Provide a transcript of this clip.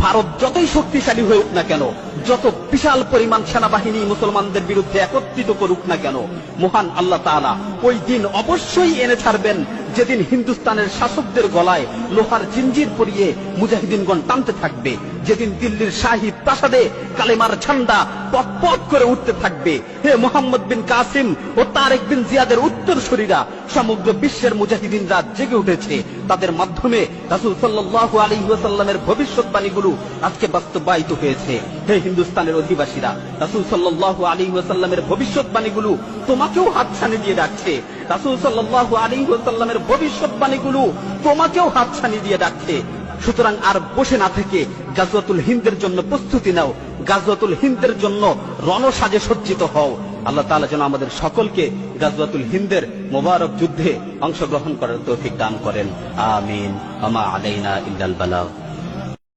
ভারত যতই শক্তিশালী হয়ে উঠ না কেন, যত বিশাল পরিমাণ সেনাবাহিনী মুসলমানদের বিরুদ্ধে একত্রিত করুক না কেন, মহান আল্লাহ তাআলা ওই দিন অবশ্যই এনে ছাড়বেন যেদিন হিন্দুস্তানের শাসকদের গলায় লোহার জিঞ্জির পরিয়ে মুজাহিদিনগণ টানতে থাকবে, যেদিন দিল্লির শাহী প্রাসাদে কালেমার ঝান্ডা পথ করে উঠতে থাকবে। হে মোহাম্মদ বিন কাসিম ও তারেক বিন জিয়াদের উত্তরসূরিরা, সমগ্র বিশ্বের মুজাহিদিনরা জেগে উঠেছে, তাদের মাধ্যমে রাসূল সাল্লাল্লাহু আলাইহি ওয়াসাল্লামের ভবিষ্যৎবাণীগুলো আজকে বাস্তবায়িত হয়েছে। হে হিন্দুস্তানের অধিবাসীরা, রাসূল সাল্লাল্লাহু আলাইহি ওয়াসাল্লামের ভবিষ্যৎবাণীগুলো তোমাকেও হাতছানি দিয়ে রাখছে। রাসূল সাল্লাল্লাহু আলাইহি ওয়াসাল্লামের ভবিষ্যৎবাণীগুলো তোমাকেও হাতছানি দিয়ে রাখছে। সুতরাং আর বসে না থেকে গাজওয়াতুল হিন্দের জন্য প্রস্তুতি নাও, গাজওয়াতুল হিন্দের জন্য রণসাজে সজ্জিত হও। আল্লাহ তাআলা যেন আমাদের সকলকে গাজওয়াতুল হিন্দের মোবারক যুদ্ধে অংশগ্রহণ করার তৌফিক দান করেন। আমিন। ওয়া মা আলাইনা ইল্লাল বালাগ।